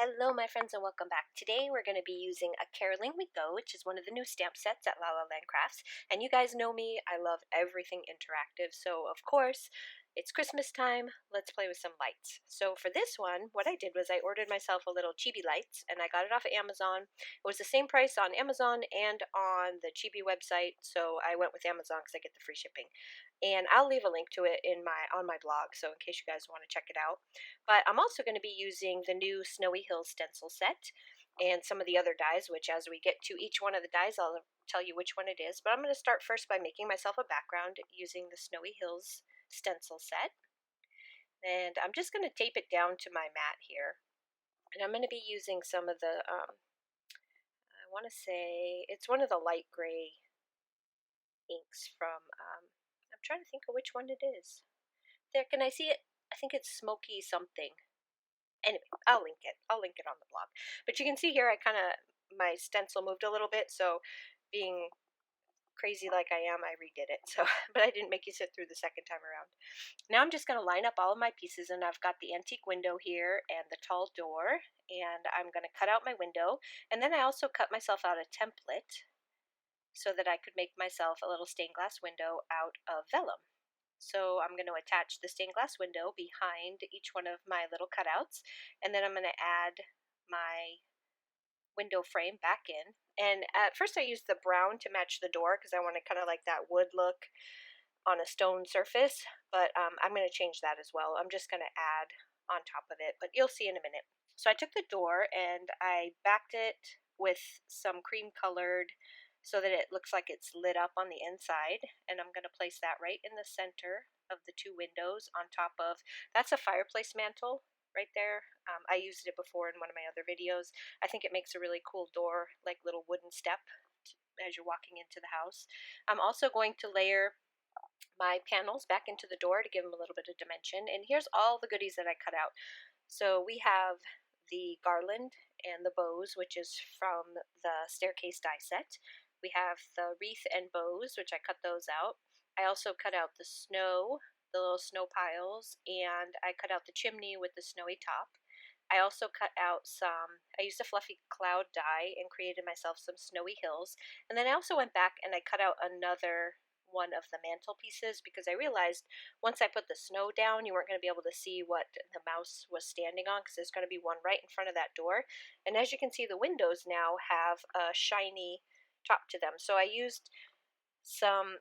Hello, my friends, and welcome back. Today we're going to be using a Caroling We Go, which is one of the new stamp sets at La La Land Crafts. And you guys know me, I love everything interactive, so of course, it's Christmas time, let's play with some lights. So for this one, what I did was I ordered myself a little chibi lights, and I got it off of Amazon. It was the same price on Amazon and on the chibi website, so I went with Amazon because I get the free shipping. And I'll leave a link to it on my blog, so in case you guys want to check it out. But I'm also going to be using the new Snowy Hills stencil set and some of the other dies, which as we get to each one of the dies, I'll tell you which one it is. But I'm going to start first by making myself a background using the Snowy Hills stencil set. And I'm just going to tape it down to my mat here. And I'm going to be using some of the, I want to say, it's one of the light gray inks from, I'm trying to think of which one it is. There, can I see it? I think it's Smoky something. Anyway, I'll link it. I'll link it on the blog. But you can see here my stencil moved a little bit, so being crazy like I am, I redid it. So, but I didn't make you sit through the second time around. Now I'm just going to line up all of my pieces, and I've got the antique window here and the tall door, and I'm going to cut out my window. And then I also cut myself out a template so that I could make myself a little stained glass window out of vellum. So I'm going to attach the stained glass window behind each one of my little cutouts, and then I'm going to add my window frame back in. And at first I used the brown to match the door because I wanted kind of like that wood look on a stone surface, but I'm going to change that as well. I'm just going to add on top of it, but you'll see in a minute. So I took the door and I backed it with some cream colored so that it looks like it's lit up on the inside, and I'm going to place that right in the center of the two windows on top of, that's a fireplace mantle right there. I used it before in one of my other videos. I think it makes a really cool door, like little wooden step as you're walking into the house. I'm also going to layer my panels back into the door to give them a little bit of dimension, and here's all the goodies that I cut out. So we have the garland and the bows, which is from the staircase die set. We have the wreath and bows, which I cut those out. I also cut out the snow, the little snow piles, and I cut out the chimney with the snowy top. I also cut out I used a fluffy cloud die and created myself some snowy hills. And then I also went back and I cut out another one of the mantle pieces because I realized once I put the snow down, you weren't going to be able to see what the mouse was standing on because there's going to be one right in front of that door. And as you can see, the windows now have a shiny top to them. So I used some,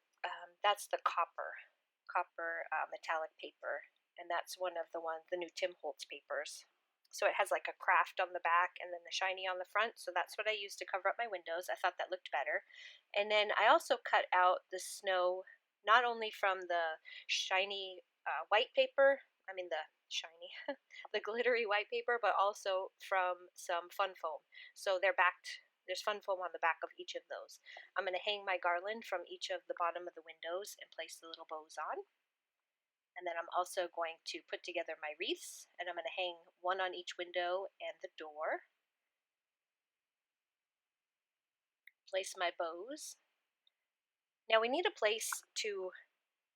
that's the copper metallic paper, and that's one of the new Tim Holtz papers. So it has like a craft on the back and then the shiny on the front, so that's what I used to cover up my windows. I thought that looked better. And then I also cut out the snow not only from the shiny white paper, the shiny, the glittery white paper, but also from some fun foam. So they're backed. There's fun foam on the back of each of those. I'm going to hang my garland from each of the bottom of the windows and place the little bows on. And then I'm also going to put together my wreaths, and I'm going to hang one on each window and the door. Place my bows. Now we need a place to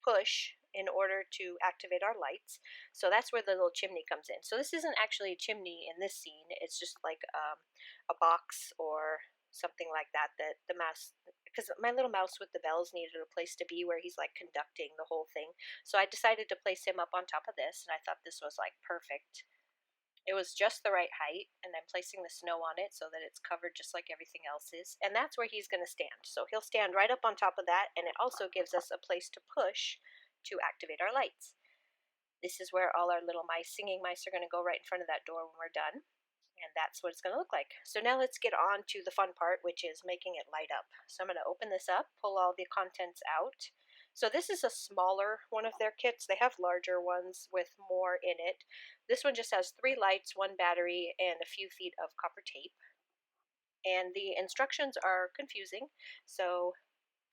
push in order to activate our lights. So that's where the little chimney comes in. So this isn't actually a chimney in this scene. It's just like a box or something like that the mouse, because my little mouse with the bells needed a place to be where he's like conducting the whole thing. So I decided to place him up on top of this, and I thought this was like perfect. It was just the right height, and I'm placing the snow on it so that it's covered just like everything else is. And that's where he's going to stand. So he'll stand right up on top of that, and it also gives us a place to push to activate our lights. This is where all our little mice, singing mice, are going to go right in front of that door when we're done. And that's what it's going to look like. So now let's get on to the fun part, which is making it light up. So I'm going to open this up, pull all the contents out. So this is a smaller one of their kits. They have larger ones with more in it. This one just has 3 lights, 1 battery, and a few feet of copper tape. And the instructions are confusing, so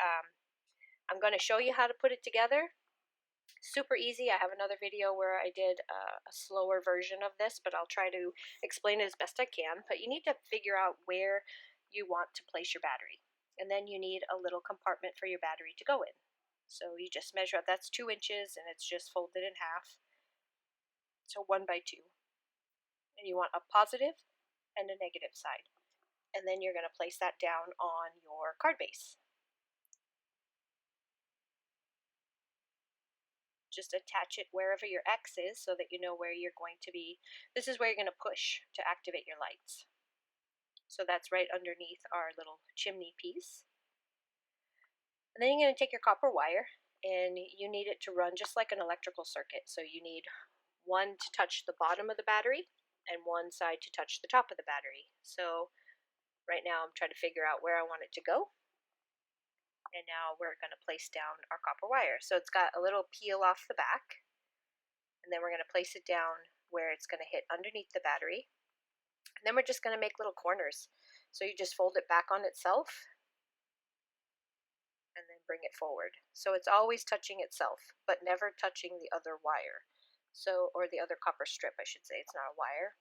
I'm going to show you how to put it together. Super easy. I have another video where I did a slower version of this, but I'll try to explain it as best I can. But you need to figure out where you want to place your battery. And then you need a little compartment for your battery to go in. So you just measure out, that's 2 inches, and it's just folded in half. So 1 by 2. And you want a positive and a negative side. And then you're going to place that down on your card base. Just attach it wherever your X is so that you know where you're going to be. This is where you're going to push to activate your lights. So that's right underneath our little chimney piece. And then you're going to take your copper wire, and you need it to run just like an electrical circuit. So you need one to touch the bottom of the battery and one side to touch the top of the battery. So right now I'm trying to figure out where I want it to go. And now we're going to place down our copper wire. So it's got a little peel off the back, and then we're going to place it down where it's going to hit underneath the battery. And then we're just going to make little corners. So you just fold it back on itself and then bring it forward. So it's always touching itself, but never touching the other wire. So, or the other copper strip, I should say. It's not a wire.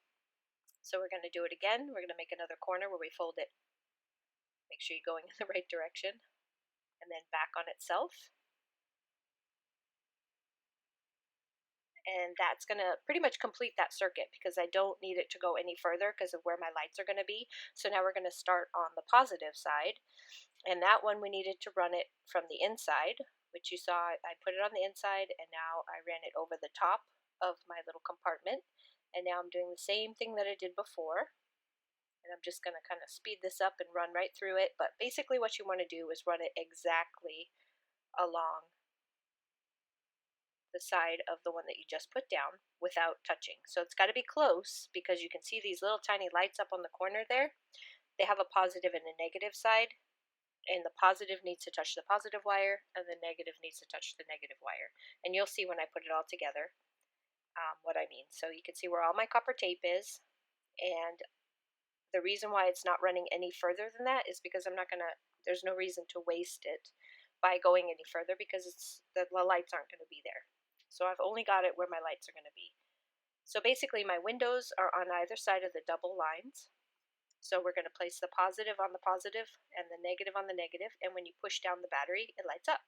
So we're going to do it again. We're going to make another corner where we fold it. Make sure you're going in the right direction. And then back on itself. And that's going to pretty much complete that circuit because I don't need it to go any further because of where my lights are going to be. So now we're going to start on the positive side, and that one we needed to run it from the inside, which you saw I put it on the inside, and now I ran it over the top of my little compartment, and now I'm doing the same thing that I did before. And I'm just going to kind of speed this up and run right through it, but basically what you want to do is run it exactly along the side of the one that you just put down without touching. So it's got to be close because you can see these little tiny lights up on the corner there. They have a positive and a negative side, and the positive needs to touch the positive wire and the negative needs to touch the negative wire. And you'll see when I put it all together what I mean. So you can see where all my copper tape is, and the reason why it's not running any further than that is because there's no reason to waste it by going any further because the lights aren't going to be there. So I've only got it where my lights are going to be. So basically my windows are on either side of the double lines. So we're going to place the positive on the positive and the negative on the negative, and when you push down the battery, it lights up.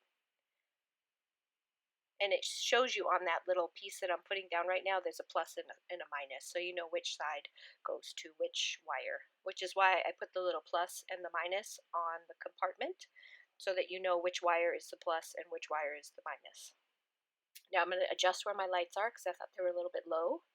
And it shows you on that little piece that I'm putting down right now, there's a plus and a minus, so you know which side goes to which wire, which is why I put the little plus and the minus on the compartment so that you know which wire is the plus and which wire is the minus. Now I'm going to adjust where my lights are because I thought they were a little bit low.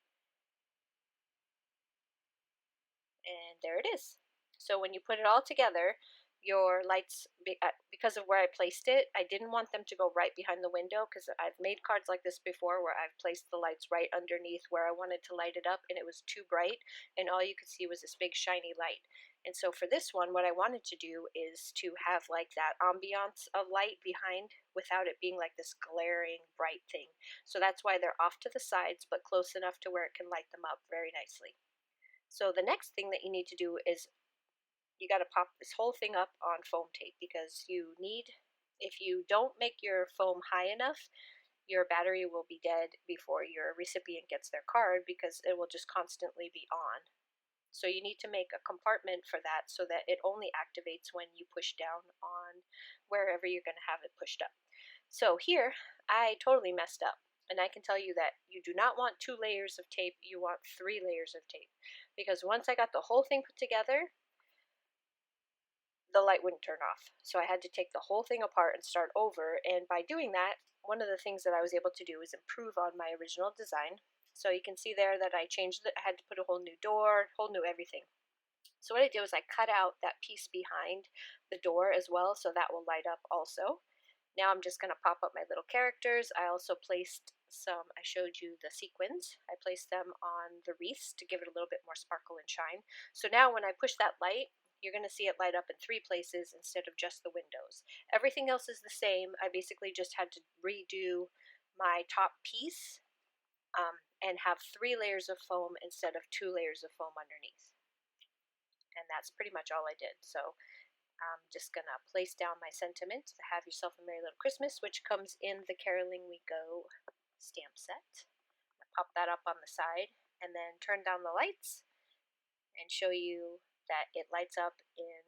And there it is. So when you put it all together, your lights, because of where I placed it, I didn't want them to go right behind the window because I've made cards like this before where I've placed the lights right underneath where I wanted to light it up and it was too bright and all you could see was this big shiny light. And so for this one, what I wanted to do is to have like that ambiance of light behind without it being like this glaring bright thing. So that's why they're off to the sides but close enough to where it can light them up very nicely. So the next thing that you need to do is you got to pop this whole thing up on foam tape because if you don't make your foam high enough, your battery will be dead before your recipient gets their card because it will just constantly be on. So you need to make a compartment for that so that it only activates when you push down on wherever you're going to have it pushed up. So here, I totally messed up. And I can tell you that you do not want 2 layers of tape, you want 3 layers of tape. Because once I got the whole thing put together, the light wouldn't turn off. So I had to take the whole thing apart and start over. And by doing that, one of the things that I was able to do is improve on my original design. So you can see there that I had to put a whole new door, whole new everything. So what I did was I cut out that piece behind the door as well, so that will light up also. Now I'm just going to pop up my little characters. I also placed I showed you the sequins. I placed them on the wreaths to give it a little bit more sparkle and shine. So now when I push that light, you're going to see it light up in 3 places instead of just the windows. Everything else is the same. I basically just had to redo my top piece and have 3 layers of foam instead of 2 layers of foam underneath. And that's pretty much all I did. So I'm just going to place down my sentiment, Have Yourself a Merry Little Christmas, which comes in the Caroling We Go stamp set. Pop that up on the side and then turn down the lights and show you that it lights up in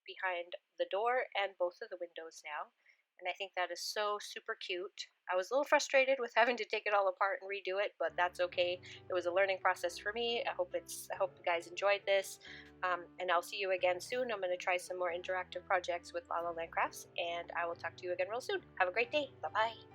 behind the door and both of the windows now. and I think that is so super cute. I was a little frustrated with having to take it all apart and redo it, but that's okay. It was a learning process for me. I hope you guys enjoyed this, and I'll see you again soon. I'm going to try some more interactive projects with La La Land Crafts, and I will talk to you again real soon. Have a great day. Bye bye.